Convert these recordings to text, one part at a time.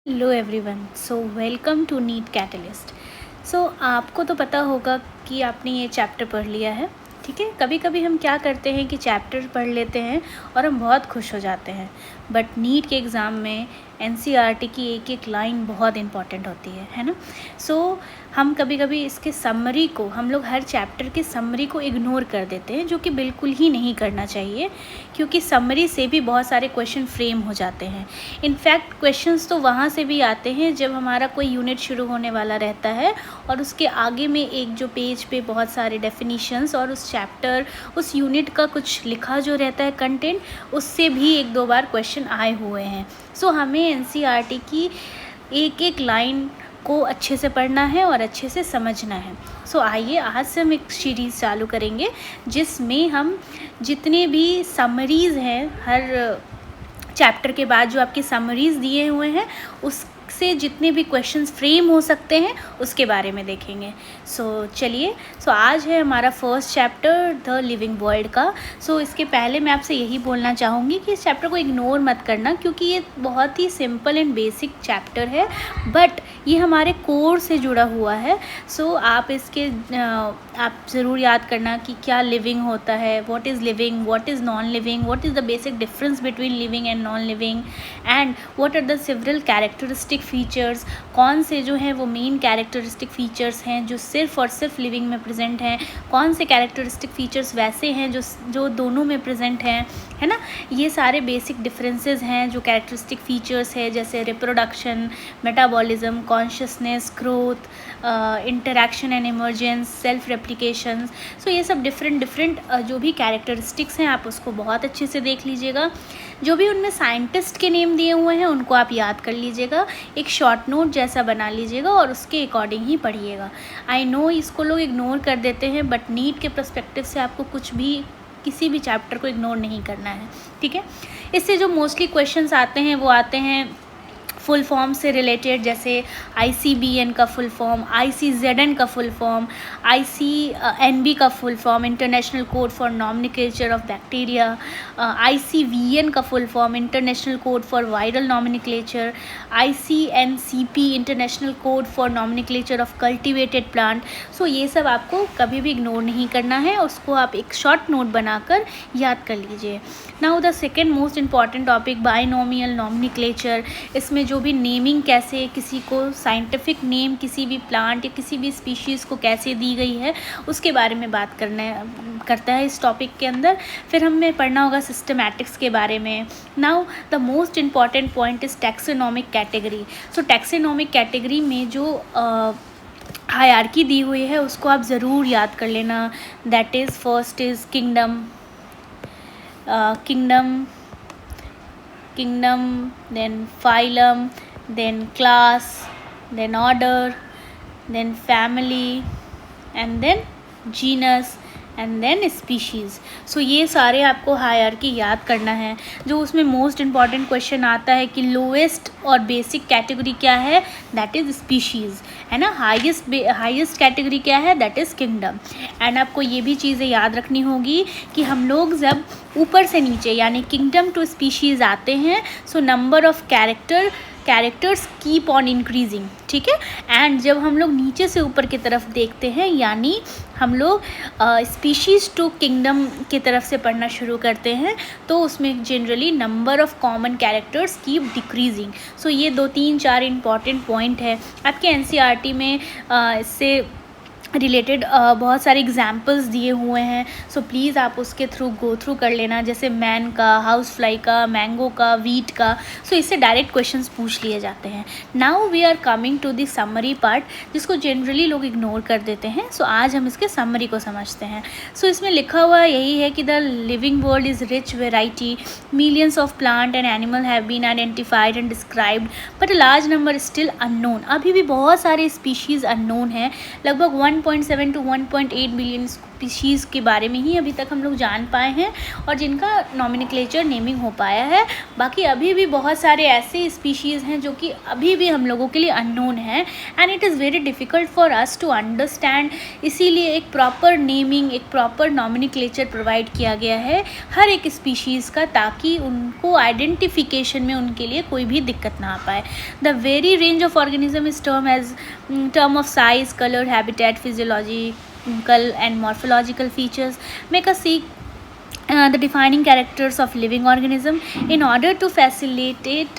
Hello everyone, so welcome to NEET catalyst. So आपको तो पता होगा कि आपने ये चैप्टर पढ़ लिया है, ठीक है। कभी कभी हम क्या करते हैं कि चैप्टर पढ़ लेते हैं और हम बहुत खुश हो जाते हैं, बट नीट के एग्ज़ाम में एनसीईआरटी की एक एक लाइन बहुत इंपॉर्टेंट होती है ना। सो हम कभी कभी इसके समरी को, हम लोग हर चैप्टर के समरी को इग्नोर कर देते हैं, जो कि बिल्कुल ही नहीं करना चाहिए, क्योंकि समरी से भी बहुत सारे क्वेश्चन फ्रेम हो जाते हैं। इनफैक्ट क्वेश्चंस तो वहाँ से भी आते हैं जब हमारा कोई यूनिट शुरू होने वाला रहता है और उसके आगे में एक जो पेज पे बहुत सारे डेफिनीशंस और उस चैप्टर, उस यूनिट का कुछ लिखा जो रहता है कंटेंट, उससे भी एक दो बार क्वेश्चन आए हुए हैं। सो हमें एनसीईआरटी की एक एक लाइन को अच्छे से पढ़ना है और अच्छे से समझना है। सो आइए आज से हम एक सीरीज़ चालू करेंगे जिसमें हम जितने भी समरीज़ हैं, हर चैप्टर के बाद जो आपके समरीज़ दिए हुए हैं उससे जितने भी क्वेश्चंस फ्रेम हो सकते हैं उसके बारे में देखेंगे। चलिए, आज है हमारा first chapter the living world का। इसके पहले मैं आपसे यही बोलना चाहूँगी कि इस चैप्टर को इग्नोर मत करना, क्योंकि ये बहुत ही सिंपल एंड बेसिक चैप्टर है, बट ये हमारे कोर से जुड़ा हुआ है। आप ज़रूर याद करना कि क्या लिविंग होता है, what is living, what is non living, what is the basic difference between living and non living, and what are the several characteristic features. कौन से जो हैं वो मेन कैरेक्टरिस्टिक फीचर्स हैं जो सिर्फ और सिर्फ लिविंग में प्रेजेंट हैं, कौन से कैरेक्टरिस्टिक फीचर्स वैसे हैं जो दोनों में प्रेजेंट हैं, है ना। ये सारे बेसिक डिफरेंसेस हैं जो कैरेक्टरिस्टिक फीचर्स है, जैसे reproduction, metabolism, consciousness, growth, interaction and emergence, self replication. ये सब डिफरेंट जो भी कैरेक्टरिस्टिक्स हैं आप उसको बहुत अच्छे से देख लीजिएगा। जो भी उनमें साइंटिस्ट के नेम दिए हुए हैं उनको आप याद कर लीजिएगा, एक शॉर्ट नोट जैसा बना लीजिएगा और उसके अकॉर्डिंग ही पढ़िएगा। आई नो इसको लोग इग्नोर कर देते हैं, बट नीट के पर्सपेक्टिव से आपको किसी भी चैप्टर को इग्नोर नहीं करना है, ठीक है। इससे जो मोस्टली क्वेश्चंस आते हैं वो आते हैं फुल फॉर्म से रिलेटेड, जैसे ICBN का फुल फॉर्म, ICZN का फुल फॉर्म, ICNB का full form, international code for nomenclature of bacteria, ICVN का full form, international code for viral nomenclature, ICNCP, international code for nomenclature of cultivated plant. ये सब आपको कभी भी ignore नहीं करना है, उसको आप एक शॉर्ट नोट बनाकर याद कर लीजिए। Now the second most important topic, binomial nomenclature. इसमें जो भी नेमिंग, कैसे किसी को साइंटिफिक नेम किसी भी प्लांट या किसी भी स्पीशीज़ को कैसे दी गई है उसके बारे में बात करता है इस टॉपिक के अंदर। फिर हमें पढ़ना होगा सिस्टमैटिक्स के बारे में। Now the most important point is taxonomic category. Taxonomic category में जो हायरार्की दी हुई है उसको आप ज़रूर याद कर लेना। That is first is kingdom, then phylum, then class, then order, then family, and then genus, and then species. ये सारे आपको हायरार्की याद करना है। जो उसमें मोस्ट इम्पॉर्टेंट क्वेश्चन आता है कि लोएस्ट और बेसिक कैटेगरी क्या है, दैट इज़ स्पीशीज़, है ना। हाईएस्ट कैटेगरी क्या है, दैट इज़ किंगडम। एंड आपको ये भी चीज़ें याद रखनी होगी कि हम लोग जब ऊपर से नीचे यानी किंगडम टू स्पीशीज़ आते हैं, number of characters keep on increasing, ठीक है। एंड जब हम लोग नीचे से ऊपर की तरफ देखते हैं, यानी हम लोग स्पीशीज़ टू किंगडम की तरफ से पढ़ना शुरू करते हैं, तो उसमें generally number of common characters keep decreasing. ये 2-3-4 इंपॉर्टेंट पॉइंट है आपके एनसीईआरटी में। इससे रिलेटेड बहुत सारे एग्जाम्पल्स दिए हुए हैं, प्लीज़ आप उसके थ्रू गो थ्रू कर लेना, जैसे मैन का, हाउस फ्लाई का, मैंगो का, वीट का। इससे डायरेक्ट क्वेश्चंस पूछ लिए जाते हैं। Now we are coming to the summary part, जिसको जनरली लोग इग्नोर कर देते हैं। आज हम इसके समरी को समझते हैं। इसमें लिखा हुआ यही है कि the living world is rich variety, millions of plant and animal have been identified and described, but a large number still unknown. अभी भी बहुत सारे स्पीशीज़ अननोन हैं, लगभग 1.7 to 1.8 बिलियन स्पीशीज़ के बारे में ही अभी तक हम लोग जान पाए हैं और जिनका नॉमेनक्लेचर नेमिंग हो पाया है। बाकी अभी भी बहुत सारे ऐसे स्पीशीज़ हैं जो कि अभी भी हम लोगों के लिए अननोन हैं and it is very difficult for us to understand. इसीलिए एक प्रॉपर नेमिंग, एक प्रॉपर नॉमेनक्लेचर प्रोवाइड किया गया है हर एक स्पीशीज़ का, ताकि उनको आइडेंटिफिकेशन में उनके लिए कोई भी दिक्कत ना आ पाए। The very range of organism is term of size, color, habitat, physiological and morphological features make us see the defining characters of living organism. In order to facilitate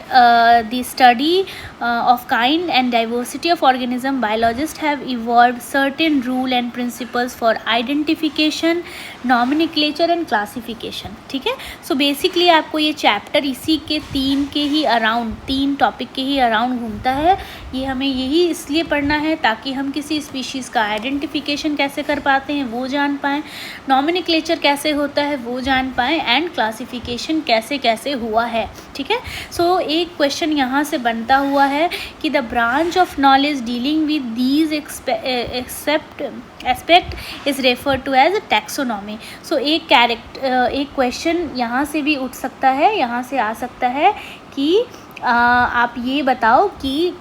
the study of kind and diversity of organism, biologists have evolved certain rule and principles for identification, nomenclature and classification. ठीक है, so basically आपको ये chapter इसी के तीन topic के ही around घूमता है। ये हमें यही इसलिए पढ़ना है ताकि हम किसी स्पीशीज़ का आइडेंटिफिकेशन कैसे कर पाते हैं वो जान पाएँ, नॉमेनक्लेचर कैसे होता है वो जान पाएँ एंड क्लासिफिकेशन कैसे कैसे हुआ है। ठीक है, सो एक क्वेश्चन यहाँ से बनता हुआ है कि the branch of knowledge dealing with these aspect is refer to as taxonomy. So एक क्वेश्चन यहाँ से भी उठ सकता है, यहाँ से आ सकता है कि आप ये बताओ कि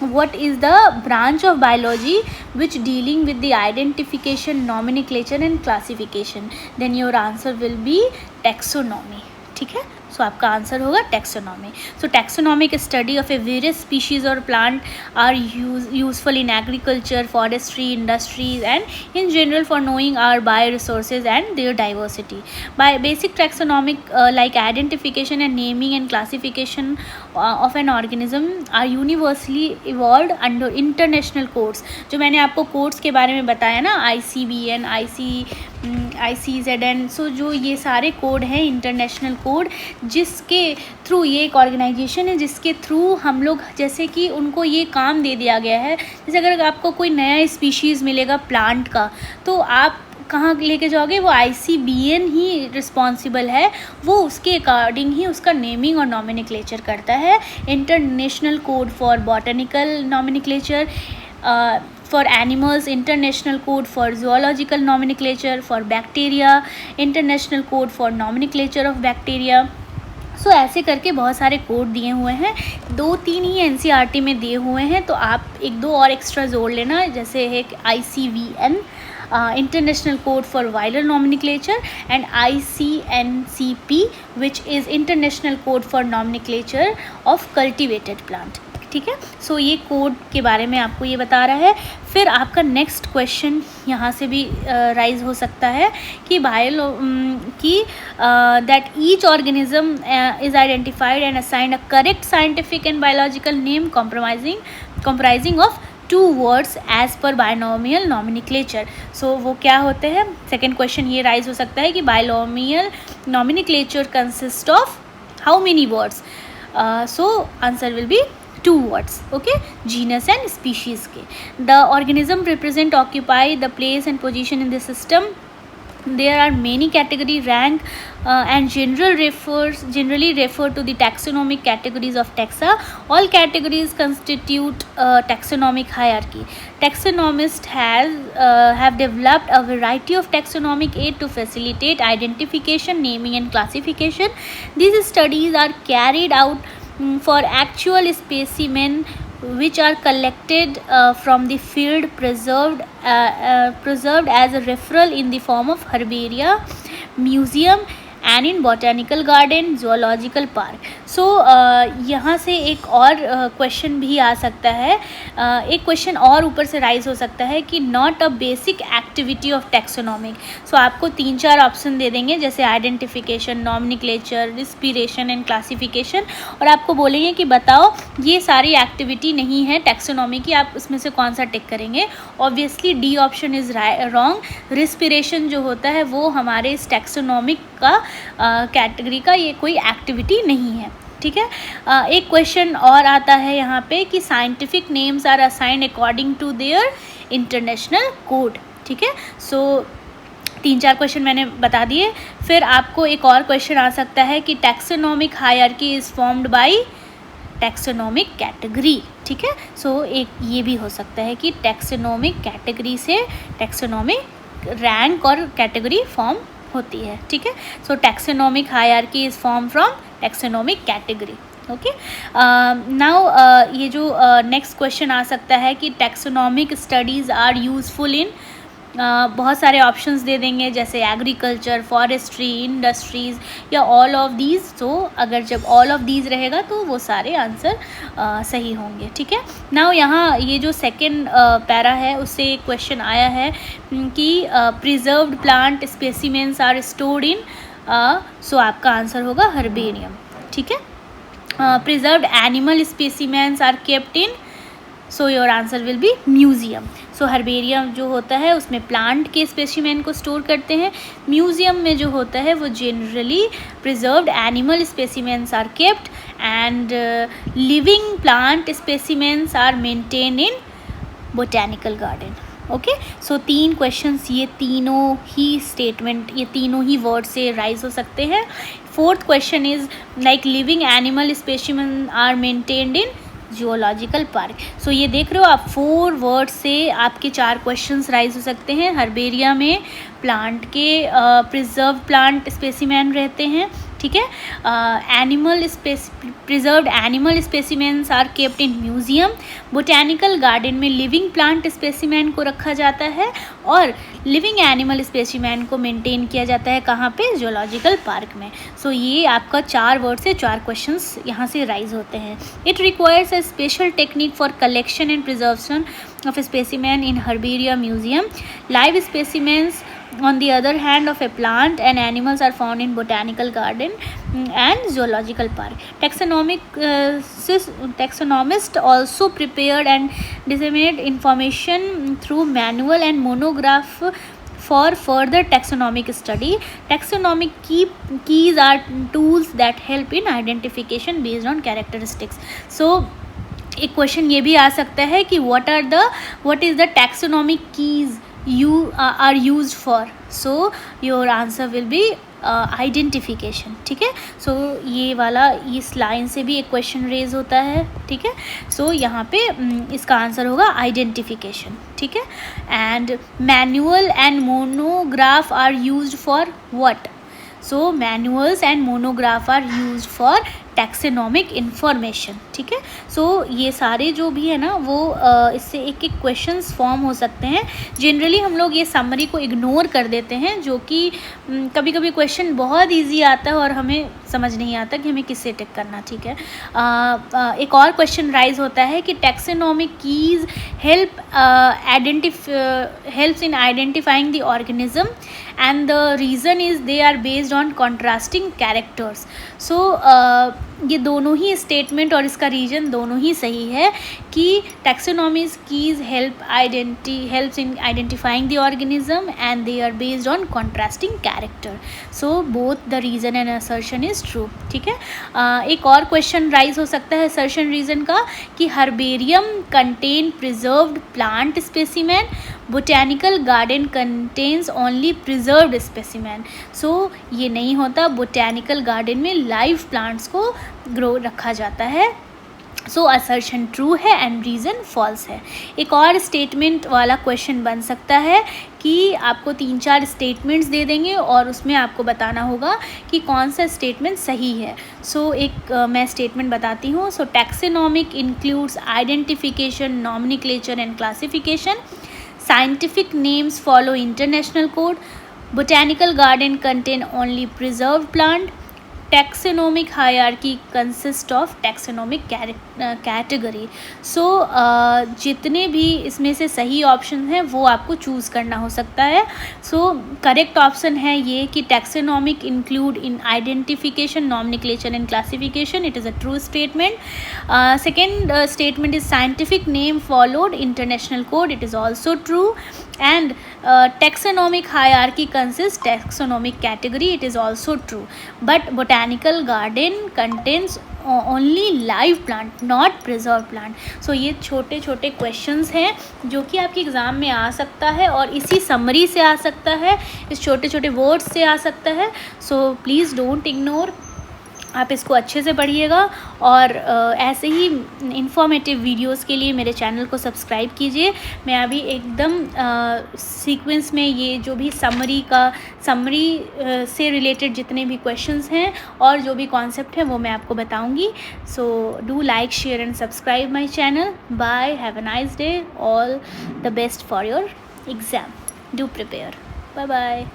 what is the branch of biology which dealing with the identification, nomenclature and classification, then your answer will be taxonomy. ठीक है, सो आपका आंसर होगा taxonomy. So taxonomic study of a various species और plant are useful in agriculture, forestry, industries and in general for knowing our bio resources and their diversity. By basic taxonomic like identification and naming and classification of an organism are universally evolved under international codes. जो मैंने आपको codes के बारे में बताया ना, ICBN, ICZN, सो जो ये सारे कोड हैं इंटरनेशनल कोड, जिसके थ्रू ये एक ऑर्गेनाइजेशन है जिसके थ्रू हम लोग, जैसे कि उनको ये काम दे दिया गया है, जैसे अगर आपको कोई नया स्पीशीज़ मिलेगा प्लांट का तो आप कहाँ लेके जाओगे, वो ICBN ही रिस्पॉन्सिबल है, वो उसके अकॉर्डिंग ही उसका नेमिंग और नॉमेनक्लेचर करता है। International code for botanical nomenclature, for animals, international code for zoological nomenclature, for bacteria, international code for nomenclature of bacteria. सो ऐसे करके बहुत सारे कोड दिए हुए हैं, 2-3 ही NCERT में दिए हुए हैं, तो आप 1-2 और एक्स्ट्रा जोड़ लेना, जैसे है ICVN, International Code for Viral Nomenclature, and ICNCP which is International Code for Nomenclature of Cultivated Plant. ठीक है, सो ये कोड के बारे में आपको ये बता रहा है। फिर आपका नेक्स्ट क्वेश्चन यहाँ से भी राइज हो सकता है कि that each organism is identified and assigned a correct scientific and biological name comprising of 2 words as per binomial nomenclature. So वो क्या होते हैं? सेकेंड क्वेश्चन ये राइज हो सकता है कि binomial nomenclature consist of how many words? So answer will B 2 words, okay, genus and species के। The organism represent occupy the place and position in the system. There are many category rank and generally refer to the taxonomic categories of taxa. All categories constitute taxonomic hierarchy. Taxonomists have developed a variety of taxonomic aid to facilitate identification, naming and classification. These studies are carried out for actual specimen which are collected from the field, preserved as a referral in the form of herbaria, museum and in botanical garden, zoological park. So यहाँ से एक और question भी आ सकता है, एक question और ऊपर से राइज हो सकता है कि not a basic activity of taxonomic. So आपको 3-4 ऑप्शन दे देंगे, जैसे identification, nomenclature, respiration and classification, और आपको बोलेंगे कि बताओ ये सारी एक्टिविटी नहीं है टैक्सोनॉमी की, आप उसमें से कौन सा टिक करेंगे? Obviously D option is wrong. Respiration जो होता है वो हमारे इस टैक्सोनॉमिक का कैटेगरी का ये कोई एक्टिविटी नहीं है। ठीक है, एक क्वेश्चन और आता है यहाँ पे कि scientific names are assigned according to their international code. ठीक है, सो 3-4 क्वेश्चन मैंने बता दिए। फिर आपको एक और क्वेश्चन आ सकता है कि taxonomic hierarchy is formed by taxonomic category. ठीक है, सो एक ये भी हो सकता है कि टैक्सोनॉमिक कैटेगरी से टैक्सोनॉमिक रैंक और कैटेगरी फॉर्म होती है, ठीक है। So taxonomic hierarchy is form from taxonomic category, okay. Now ये जो नेक्स्ट क्वेश्चन आ सकता है कि taxonomic studies are useful in, बहुत सारे ऑप्शंस दे देंगे जैसे एग्रीकल्चर, फॉरेस्ट्री, इंडस्ट्रीज़ या ऑल ऑफ दीज। तो अगर जब ऑल ऑफ दीज रहेगा तो वो सारे आंसर सही होंगे, ठीक है। नाउ यहाँ ये जो सेकेंड पैरा है उससे एक क्वेश्चन आया है कि preserved plant specimens are stored in, so आपका आंसर होगा हर्बेरियम, ठीक है। Preserved animal specimens are kept in, so your answer will be museum. So herbarium जो होता है उसमें प्लांट के स्पेसिमेन को स्टोर करते हैं, म्यूजियम में जो होता है वो generally preserved animal specimens are kept and living plant specimens are maintain in botanical garden, okay. So 3 questions, ये तीनों ही स्टेटमेंट, ये तीनों ही वर्ड से राइज हो सकते हैं। 4th question is like living animal specimen are maintained in geological park. So ये देख रहे हो आप, 4 वर्ड से आपके 4 क्वेश्चंस राइज हो सकते हैं। हर्बेरिया में प्लांट के प्रिजर्व प्लांट स्पेसिमेन रहते हैं, ठीक है। Preserved animal specimens are kept in museum, botanical garden में लिविंग प्लांट स्पेसिमेन को रखा जाता है और लिविंग एनिमल स्पेसिमेन को मेंटेन किया जाता है कहाँ पे, जूलॉजिकल पार्क में। सो ये आपका 4 वर्ड से 4 क्वेश्चंस यहाँ से राइज होते हैं। It requires a special technique for collection and preservation of a specimen in herbaria museum. Live specimens on the other hand of a plant and animals are found in botanical garden and zoological park. Taxonomists also prepared and disseminated information through manual and monograph for further taxonomic study. Taxonomic keys are tools that help in identification based on characteristics. So एक question ये भी आ सकता है कि what is the taxonomic keys you are used for. So your answer will be identification, ठीक है। सो ये वाला इस लाइन से भी एक क्वेश्चन रेज होता है, ठीक है। सो यहाँ पे इसका आंसर होगा आइडेंटिफिकेशन, ठीक है। And manual and monograph are used for what. So manuals and monograph are used for taxonomic information, ठीक है। सो ये सारे जो भी है ना वो इससे एक एक क्वेश्चंस फॉर्म हो सकते हैं। जनरली हम लोग ये समरी को इग्नोर कर देते हैं, जो कि कभी कभी क्वेश्चन बहुत इजी आता है और हमें समझ नहीं आता कि हमें किससे टिक करना, ठीक है। एक और क्वेश्चन राइज होता है कि taxonomic keys helps in identifying the organism and the reason is they are based on contrasting characters. So ये दोनों ही स्टेटमेंट और इसका रीजन दोनों ही सही है कि taxonomies keys helps in identifying the organism and they are based on contrasting character. So both the reason and assertion is true, ठीक है. एक और क्वेश्चन राइज हो सकता है असर्शन रीजन का कि herbarium contain preserved plant specimen, botanical garden contains only preserved specimen. So ये नहीं होता, बोटेनिकल गार्डन में लाइव प्लांट्स को ग्रो रखा जाता है. सो असर्शन ट्रू है एंड रीज़न फॉल्स है. एक और स्टेटमेंट वाला क्वेश्चन बन सकता है कि आपको 3-4 स्टेटमेंट्स दे देंगे और उसमें आपको बताना होगा कि कौन सा स्टेटमेंट सही है. सो एक मैं स्टेटमेंट बताती हूँ. So taxonomic includes identification, nomenclature and classification. Scientific names follow international code. Botanical garden contain only preserved plant. Taxonomic hierarchy consists of taxonomic category. So जितने भी इसमें से सही ऑप्शन हैं वो आपको चूज़ करना हो सकता है. सो करेक्ट ऑप्शन है ये कि taxonomic include in identification, nomenclature and classification. It is a true statement. Second statement is scientific name followed international code. It is also true. And taxonomic hierarchy consists taxonomic category. It is also true. But botanical garden contains only live plant, not preserved plant. So ये छोटे छोटे questions हैं जो कि आपके exam में आ सकता है और इसी समरी से आ सकता है, इस छोटे छोटे वर्ड्स से आ सकता है. So please don't ignore. आप इसको अच्छे से पढ़िएगा और ऐसे ही इंफॉर्मेटिव वीडियोस के लिए मेरे चैनल को सब्सक्राइब कीजिए। मैं अभी एकदम सीक्वेंस में ये जो भी समरी से रिलेटेड जितने भी क्वेश्चंस हैं और जो भी कॉन्सेप्ट है वो मैं आपको बताऊंगी। So do like, share and subscribe my channel. Bye, have a nice day, all the best for your exam, do prepare, bye bye.